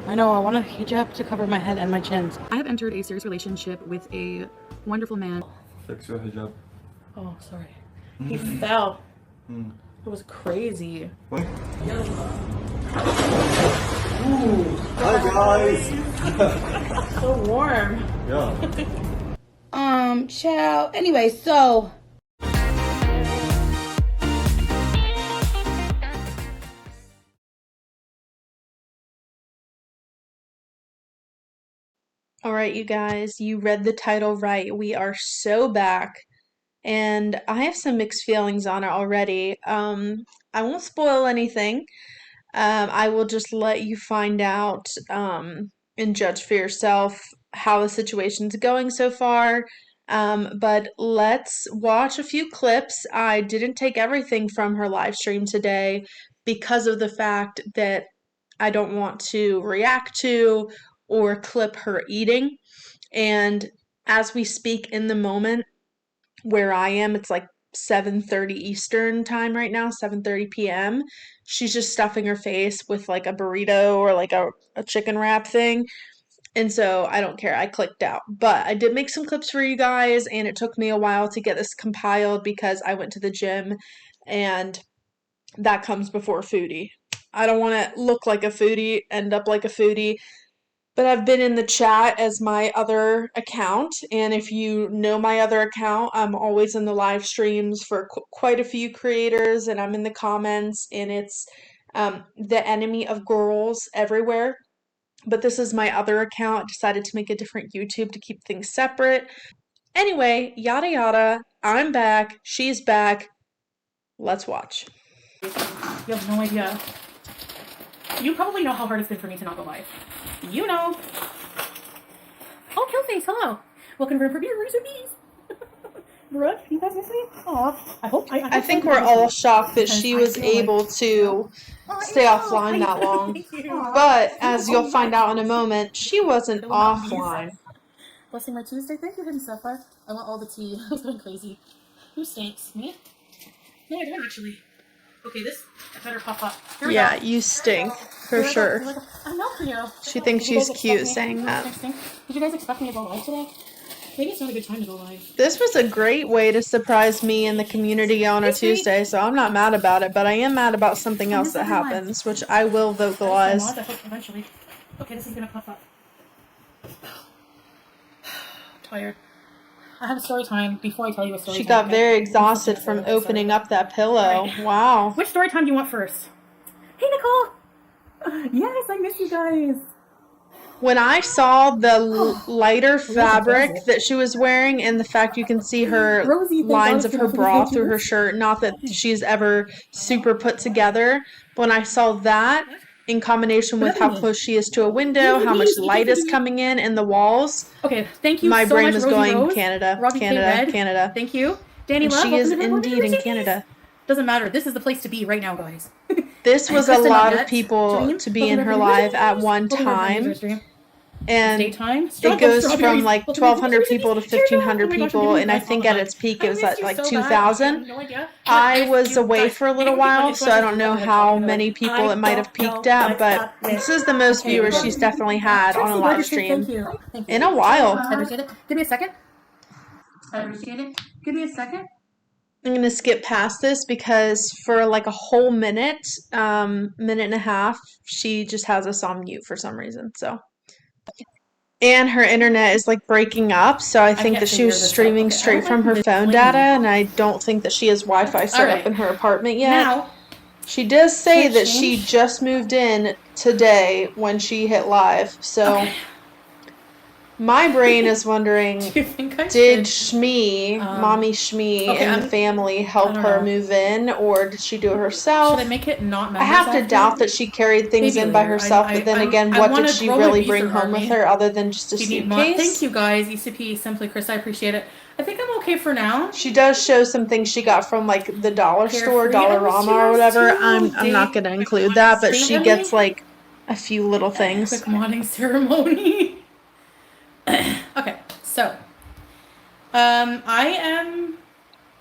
I know, I want a hijab to cover my head and my chins. I have entered a serious relationship with a wonderful man. Fix your hijab. Oh, sorry. He fell. It was crazy. What? Ooh. Hi guys. So warm. Yeah. Child. Anyway, so all right, you guys, you read the title right. We are so back, and I have some mixed feelings on it already. I won't spoil anything. I will just let you find out and judge for yourself how the situation's going so far. But let's watch a few clips. I didn't take everything from her live stream today because of the fact that I don't want to react to or clip her eating. And as we speak in the moment where I am, it's like 7:30 Eastern time right now, 7:30 p.m. She's just stuffing her face with like a burrito or like a chicken wrap thing. And so I don't care. I clicked out. But I did make some clips for you guys, and it took me a while to get this compiled because I went to the gym, and that comes before foodie. I don't want to look like a foodie, end up like a foodie. But I've been in the chat as my other account, and if you know my other account, I'm always in the live streams for quite a few creators, and I'm in the comments, and it's the enemy of girls everywhere. But this is my other account. I decided to make a different YouTube to keep things separate. Anyway, yada yada. I'm back. She's back. Let's watch. You have no idea. You probably know how hard it's been for me to not go live. You know. Oh, Killface, hello. We'll confirm for viewers or bees. Brooke, you guys miss me? Aw. I think we're all shocked that she was able to stay offline that long. Thank you. But as you'll find out in a moment, she wasn't offline. Blessing my Tuesday. Thank you, Hidden Sapphire. I want all the tea. I was going crazy. Who stinks? Me? No, I don't actually. Okay, this better pop up. Here we Yeah, go. you stink, for sure. I know for you. She thinks she's cute saying that. Did you guys expect me to go live today? Maybe it's not a good time to go live. This was a great way to surprise me and the community on a Tuesday, so I'm not mad about it, but I am mad about something else that happens, which I will vocalize. I hope eventually. Okay, this is gonna pop up. Tired. I have a story time before I tell you a story. She got very exhausted from opening up that pillow. Right. Wow. Which story time do you want first? Hey, Nicole! Yes, I miss you guys. When I saw the lighter fabric that she was wearing and the fact you can see her lines of her bra through her shirt, not that she's ever super put together, but when I saw that in combination with how close she is to a window, how much light is coming in the walls. Okay, thank you. My so brain much, was Rosie going Rose, Canada, Robbie Canada, Canada. Thank you, Danny And Love. she is welcome to indeed in Canada. Doesn't matter. This is the place to be right now, guys. This was a lot of people Dream, to be in her live at one time. And it goes from like 1,200 people to 1,500 people, and I think at its peak it was at like 2,000. I was away for a little while, so I don't know how many people it might have peaked at, but this is the most viewers she's definitely had on a live stream in a while. I appreciate it. Give me a second. I appreciate it. Give me a second. I'm going to skip past this because for like a whole minute, minute and a half, she just has us on mute for some reason, so. And her internet is like breaking up, so I think that she was streaming straight from her phone data, and I don't think that she has Wi-Fi set up in her apartment yet. Now, she does say that she just moved in today when she hit live, so my brain is wondering, did Shmee, Mommy Shmee, and the family help her move in, or did she do it herself? Should I make it not I have to doubt that she carried things in by herself, but then again, what did she really bring home with her other than just a suitcase? Thank you guys, ECP, Simply Chris, I appreciate it. I think I'm okay for now. She does show some things she got from like the dollar store, Dollarama or whatever. I'm not going to include that, but she gets like a few little things. Quick modding ceremony. Okay, so I am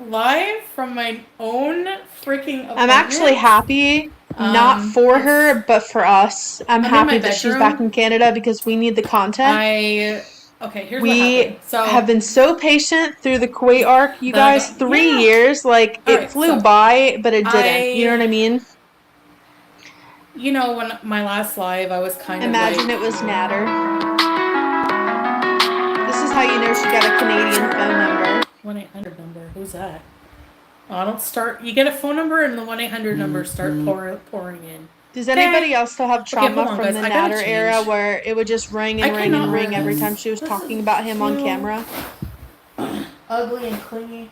live from my own freaking apartment. I'm actually happy Not for It's- her, but for us. I'm in happy my that she's bedroom. back in Canada because we need the content. Okay, here's what We happened. So have been so patient through the Kuwait arc, you guys. 3 years, like All it right, flew so by, but it didn't. You know what I mean? You know, when my last live, I was kind Imagine of it was Natter. This is how you know she got a Canadian phone number. 1-800 number. Who's that? Oh, don't start. You get a phone number and the 1-800 number start pouring in. Does anybody else still have trauma hold on, from guys. the I gotta Natter era change. where it would just ring I and ring and cannot ring wear every this. time she was This talking is about him on too camera? Ugly and clingy.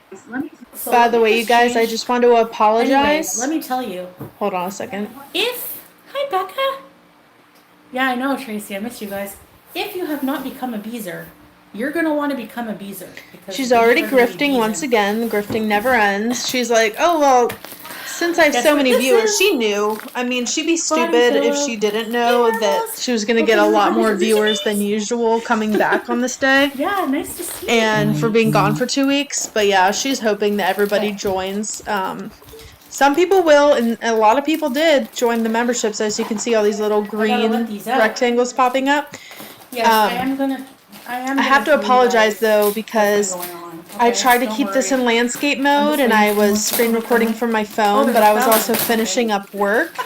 So By let the me way, you just guys, I change. just want to apologize. Anyways, let me tell you. Hold on a second. Hi, Becca. Yeah, I know, Tracy. I missed you guys. If you have not become a beezer, you're going to want to become a beezer. Because She's bees already are gonna be grifting once beezing. again. The grifting never ends. She's like, oh, well, since I have Guess so what many this viewers, is? she knew. I mean, she'd be Body stupid if pillow. she didn't know Hey, that Marbles. she was going to get a lot more viewers than usual coming back on this day. Yeah, nice to see you. And for being gone for 2 weeks. But yeah, she's hoping that everybody joins. Some people will, and a lot of people did join the memberships. As you can see, all these little green rectangles popping up. Yes, I am gonna. I have to apologize though because I tried to keep this in landscape mode and I was screen recording from my phone, but I was also finishing up work.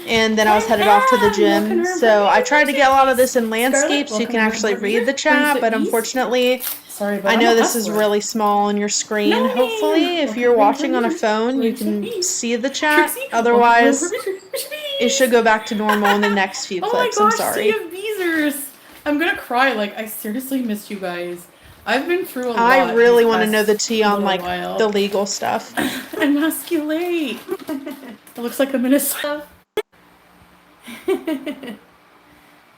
And then I was headed off to the gym. So I tried to get a lot of this in landscape so you can actually read the chat, but unfortunately, I know this is really small on your screen. Hopefully, if you're watching on a phone, you can see the chat. Otherwise, it should go back to normal in the next few clips. I'm sorry. Sea of Beezers. I'm gonna cry. Like, I seriously missed you guys. I've been through a lot. I really want to know the tea on like the legal stuff. Emasculate. It looks like I'm in a. Maybe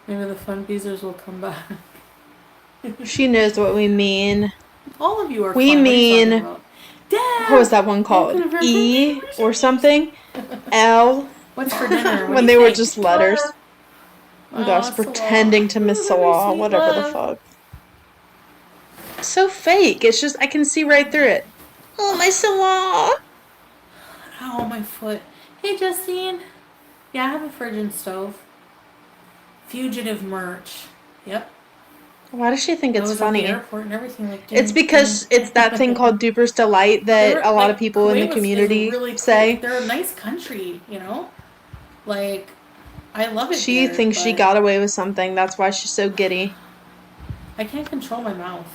the fun Beezers will come back. She knows what we mean. All of you are. We fun. mean, Dad, what was that one called? E or something? L. What's for dinner? When they were just letters. Oh gosh, pretending to miss Salah, whatever the fuck. So fake. It's just, I can see right through it. Oh, my Salah. Ow, my foot. Hey, Justine. Yeah, I have a fridge and stove. Fugitive merch. Yep. Why does she think it's funny? At the airport and everything, like, it's because it's that thing called Duper's Delight that a lot of people in the community say. They're a nice country, you know? Like, I love it. She thinks she got away with something. That's why she's so giddy. I can't control my mouth.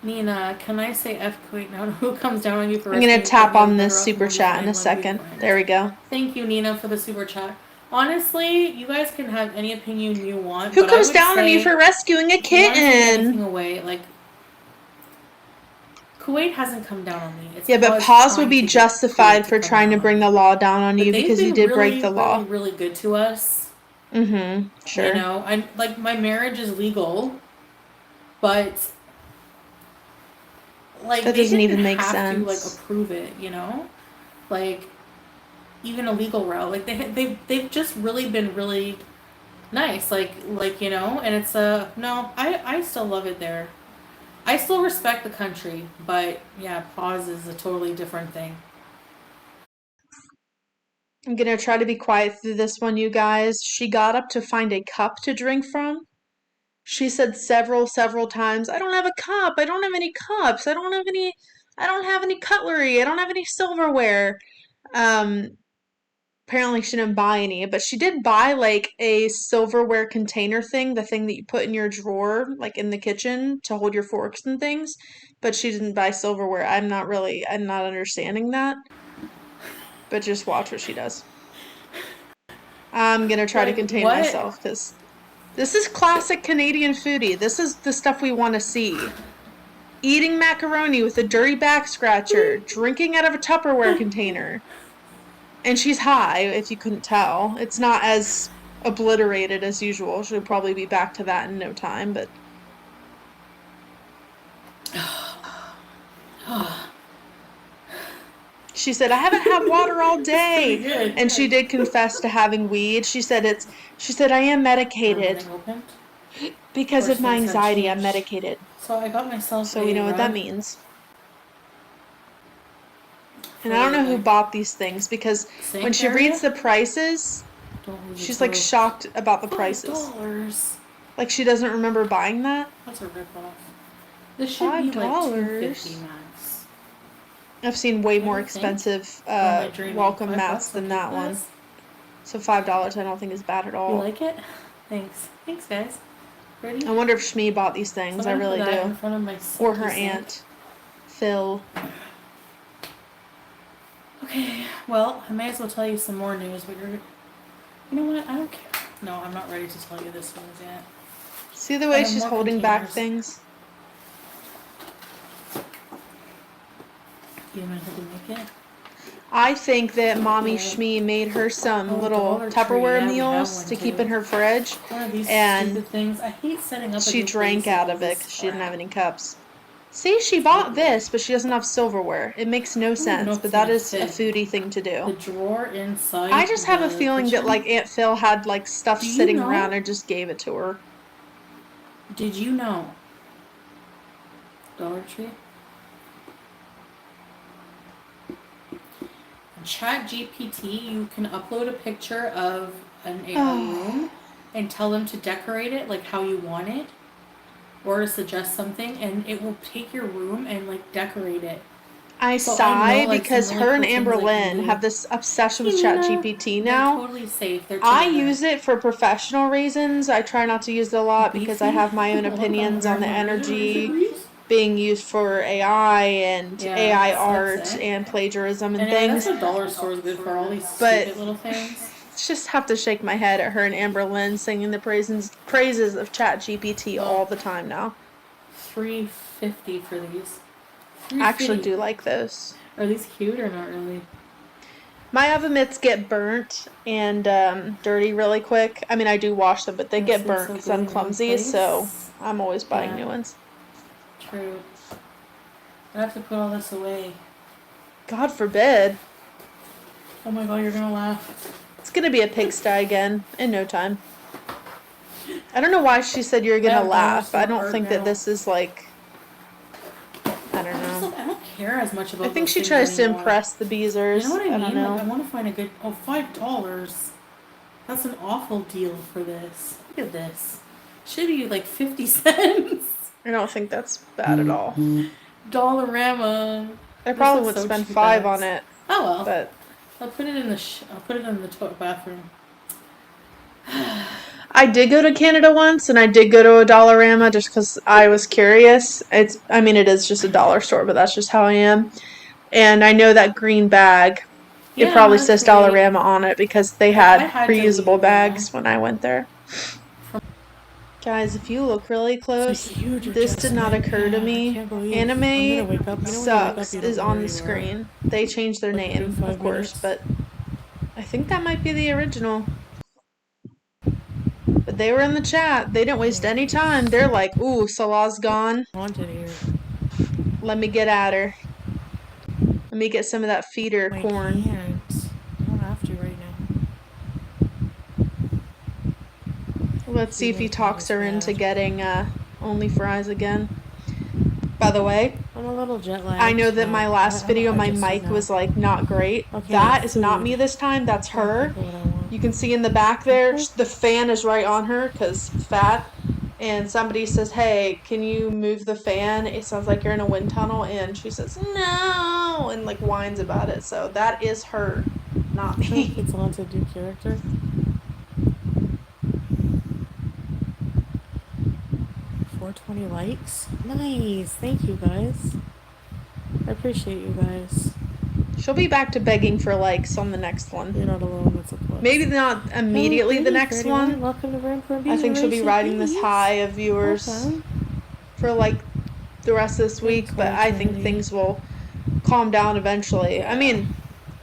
Nina, can I say F Kuwait now? Who comes down on you for? I'm gonna tap on this super chat in a second. There we go. Thank you, Nina, for the super chat. Honestly, you guys can have any opinion you want. Who comes down on you for rescuing a kitten? Away, like, Kuwait hasn't come down on me. Yeah, but pause would be justified for trying to bring the law down on you because you did break the law. Really good to us. Mm-hmm. Sure. You know, I like my marriage is legal, but like that doesn't even make sense. To, like, approve it, you know, like even a legal route. Like they've just really been really nice. Like you know, and it's no, I still love it there. I still respect the country, but yeah, pause is a totally different thing. I'm gonna try to be quiet through this one, you guys. She got up to find a cup to drink from. She said several times, I don't have a cup. I don't have any cups. I don't have any cutlery. I don't have any silverware. Apparently she didn't buy any, but she did buy like a silverware container thing, the thing that you put in your drawer, like in the kitchen to hold your forks and things. But she didn't buy silverware. I'm not understanding that. But just watch what she does. I'm gonna try to contain myself because this is classic Canadian foodie. This is the stuff we want to see. Eating macaroni with a dirty back scratcher, drinking out of a Tupperware container. And she's high, if you couldn't tell. It's not as obliterated as usual. She'll probably be back to that in no time, but... She said, I haven't had water all day. And she did confess to having weed. She said, I am medicated. Because of my anxiety, I'm medicated. So I got myself So we know what that means. And I don't know who bought these things because when she reads the prices, she's like shocked about the prices. $5. Like she doesn't remember buying that. That's a ripoff. This should be like $2.50 max. I've seen way more expensive welcome mats than that one. So $5 I don't think is bad at all. You like it? Thanks. Thanks, guys. Ready? I wonder if Shmi bought these things. I really do. In front of my or her aunt, Phil. Okay, well, I may as well tell you some more news, but you know what? I don't care. No, I'm not ready to tell you this news yet. See the way she's holding back things? You want to make it? I think that Mommy Shmi made her some little Tupperware meals to keep in her fridge, and things. I hate setting up. She drank out of it because she didn't have any cups. See, she bought this, but she doesn't have silverware. It makes no sense, but that is a foodie thing to do. The drawer inside. I just have a feeling that like Aunt Phil had like stuff sitting around and just gave it to her. Did you know? Dollar Tree. ChatGPT, you can upload a picture of a room and tell them to decorate it like how you want it, or to suggest something, and it will take your room and like decorate it. I sigh because her and Amber Lynn have this obsession with ChatGPT now. They're totally safe. I use it for professional reasons. I try not to use it a lot because I have my own opinions on the energy being used for AI and AI art and plagiarism and things. That's what dollar store is good for, all these stupid little things. Just have to shake my head at her and Amber Lynn singing the praises of ChatGPT all the time now. $3.50 for these. I actually do like those. Are these cute or not really? My oven mitts get burnt and dirty really quick. I mean, I do wash them, but they get burnt because I'm clumsy, so I'm always buying new ones. True. I have to put all this away. God forbid. Oh my god, you're gonna laugh. It's gonna be a pigsty again in no time. I don't know why she said you're gonna laugh. I don't think that this is like... I don't know. I don't care as much about. I think she tries to impress the Beezers. You know what I mean? Don't know. Like, I want to find a good. Oh, $5. That's an awful deal for this. Look at this. Should be like 50 cents. I don't think that's bad at all. Dollarama. I probably would spend $5 on it. Oh well. But I'll put it in the bathroom. I did go to Canada once, and I did go to a Dollarama just because I was curious. It is just a dollar store, but that's just how I am. And I know that green bag, it probably says Dollarama on it because they had reusable bags when I went there. Guys, if you look really close, this did not occur to me. Anime Sucks is on the screen. They changed their name, of course, but I think that might be the original. But they were in the chat. They didn't waste any time. They're like, ooh, Salah's gone. Let me get at her. Let me get some of that feeder corn. I don't have to right now. Let's see if he talks her into getting Only Fries again. By the way, I'm a little jet lagged. I know that my last video, my mic was like not great. Okay, that is not me this time. That's her. You can see in the back there, the fan is right on her because fat. And somebody says, hey, can you move the fan? It sounds like you're in a wind tunnel. And she says, no, and like whines about it. So that is her, not me. It's on to do character. 420 likes. Nice. Thank you guys. I appreciate you guys. She'll be back to begging for likes on the next one. You're not alone. That's a plus. Maybe not immediately the next one. Welcome to Rampart I think she'll be riding this high of viewers for like the rest of this week, but I think things will calm down eventually. I mean,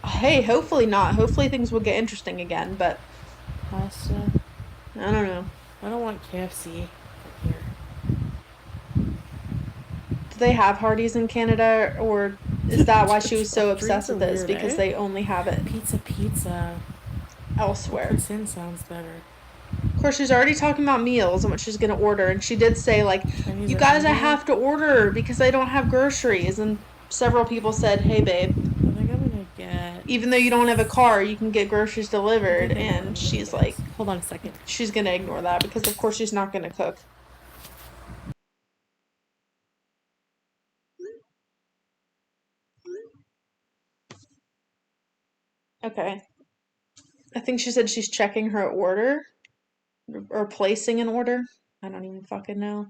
hey, hopefully not. Hopefully things will get interesting again, but pasta. I don't know. I don't want KFC here. Do they have Hardee's in Canada, or is that why she was so obsessed with this? Because they only have it pizza elsewhere. Percent sounds better. Of course, she's already talking about meals and what she's going to order, and she did say, like, you guys, I have to order because I don't have groceries, and several people said, hey, babe. Are they coming even though you don't have a car, you can get groceries delivered. And she's like, hold on a second. she's gonna ignore that because of course she's not gonna cook. Okay. I think she said she's checking her order or placing an order. I don't even fucking know.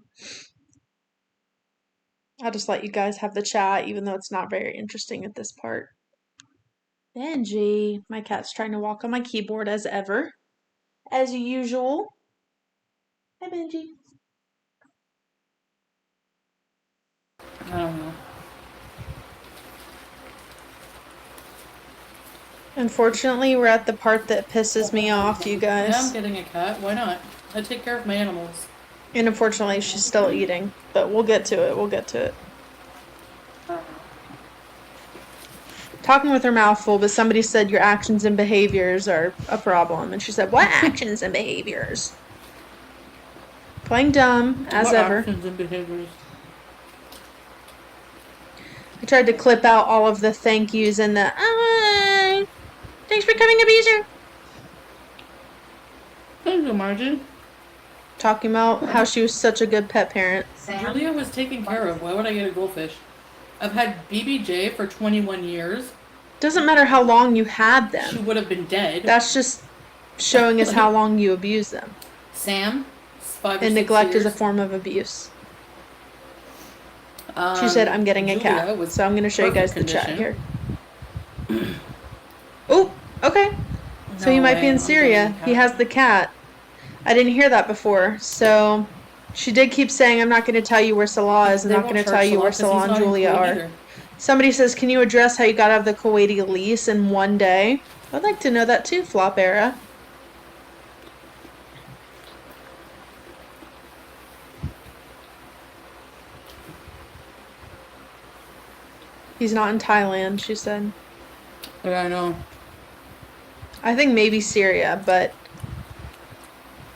I'll just let you guys have the chat, even though it's not very interesting at this part. Benji, my cat's trying to walk on my keyboard as ever. As usual. Hi, Benji. I don't know. Unfortunately, we're at the part that pisses me off, you Yeah, I'm guys. getting a cat. Why not? I take care of my animals. And unfortunately, she's still eating. But we'll get to it. We'll get to it. Talking with her mouth full, but somebody said your actions and behaviors are a problem. And she said, what actions and behaviors? Playing dumb, as What ever. actions and behaviors? I tried to clip out all of the thank yous and the, thanks for coming, abuser. Thank you, Margie. Talking about how she was such a good pet parent. Julia was taken care of. Why would I get a goldfish? I've had BBJ for 21 years. Doesn't matter how long you had She them. would have been dead. That's just showing us how long you abuse them. Sam, 5 or And 6 neglect years. is a form of abuse. She said, I'm getting a Julia cat. was So I'm going to show you guys the perfect chat condition. here. Oh, okay. So he No might be way, in I'm Syria. getting a He cat. has the cat. I didn't hear that before. So she did keep saying, I'm not going to tell you where Salah is. I'm They not won't going to charge tell you where Salah 'cause Salah he's and not in Julia Kuwait are. either. Somebody says, can you address how you got out of the Kuwaiti lease in one day? I'd like to know that too, Flop Era. He's not in Thailand, she said. Yeah, I know. I think maybe Syria, but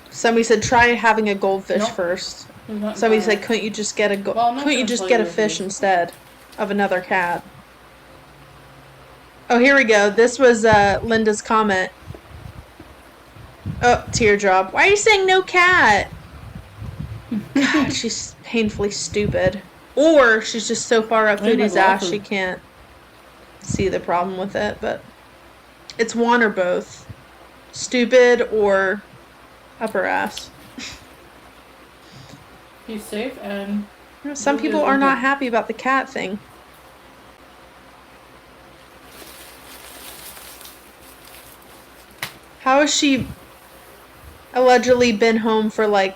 somebody said try having a goldfish Nope. first. He's not in Somebody said Thailand. couldn't you just get a Well, I'm not couldn't you gonna just tell get you a where he fish is. instead of another cat? Oh, here we go. This was Linda's comment. Oh, teardrop. Why are you saying no cat? God, she's painfully stupid. Or she's just so far up I need my Foodie's ass she glasses. can't see the problem with it, but it's one or both. Stupid or up her ass. He's safe and Some Julia's people are not okay. happy about the cat thing. How has she allegedly been home for like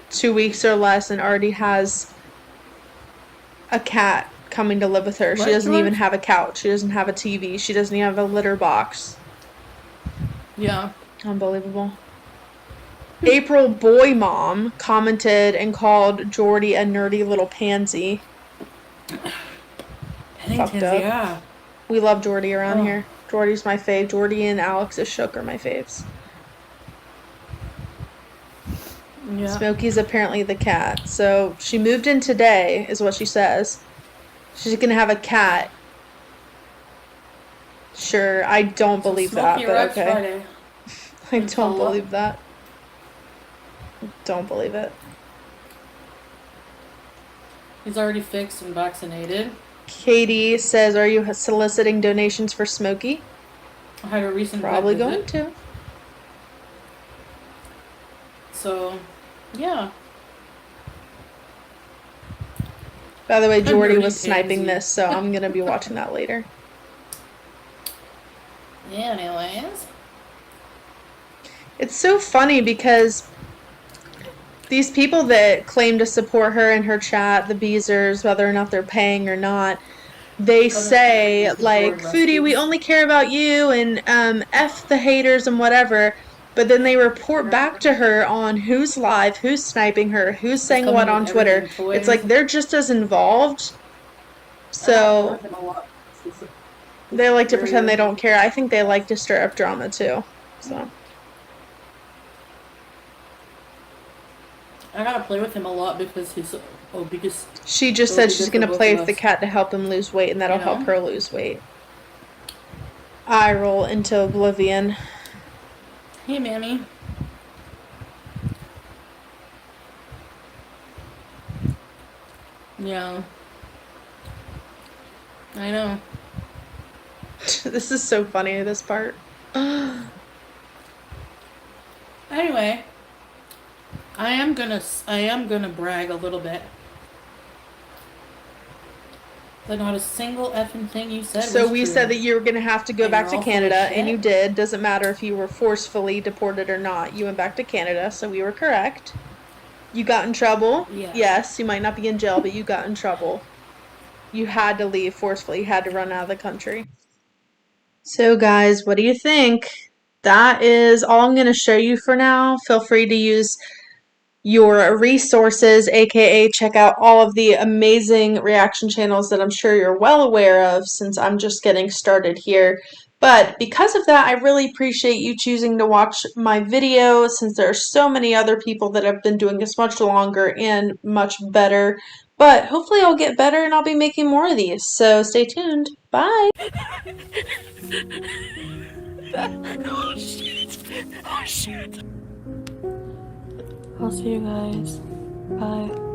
2 weeks or less and already has a cat coming to live with her? She Right, doesn't even George? have a couch. She doesn't have a TV. She doesn't even have a litter box. Yeah. Unbelievable. April Boy Mom commented and called Jordy a nerdy little pansy. Fucked up. Yeah. We love Jordy around Oh. here. Jordy's my fave. Jordy and Alex's Shook are my faves. Yeah. Smokey's apparently the cat. So she moved in today, is what she says. She's gonna have a cat. Sure, I don't believe that, Smokey but arrives okay. Friday. I And don't Salah. believe that. Don't believe it. He's already fixed and vaccinated. Katie says, are you soliciting donations for Smokey? I had a recent vet Probably visit. going to. So, yeah. By the way, Jordy nerdy was sniping pansy. this, so I'm gonna be watching that later. Anyways. It's so funny because these people that claim to support her in her chat, the Beezers, whether or not they're paying or not, they say, like, Foodie, we only care about you, and F the haters and whatever. But then they report back to her on who's live, who's sniping her, who's saying what on Twitter. It's like they're just as involved. So they like to pretend they don't care. I think they like to stir up drama too. So I gotta play with him a lot because he's because she just So said it'd be she's good for gonna both play of with the us. cat to help him lose weight, and that'll You know? help her lose weight. eye roll into oblivion. Hey, Mammy. Yeah. I know. This is so funny, this part. Anyway, I am gonna brag a little bit. That not a single effing thing you said So was we true. said that you were going to have to go And back you're to all full of Canada, and shit. you did. Doesn't matter if you were forcefully deported or not. You went back to Canada, so we were correct. You got in trouble. Yeah. Yes, you might not be in jail, but you got in trouble. You had to leave forcefully. You had to run out of the country. So guys, what do you think? That is all I'm going to show you for now. Feel free to use your resources, aka check out all of the amazing reaction channels that I'm sure you're well aware of since I'm just getting started here. But because of that, I really appreciate you choosing to watch my video since there are so many other people that have been doing this much longer and much better. But hopefully I'll get better and I'll be making more of these. So stay tuned. Bye! Oh shit! Oh shit! I'll see you guys. Bye.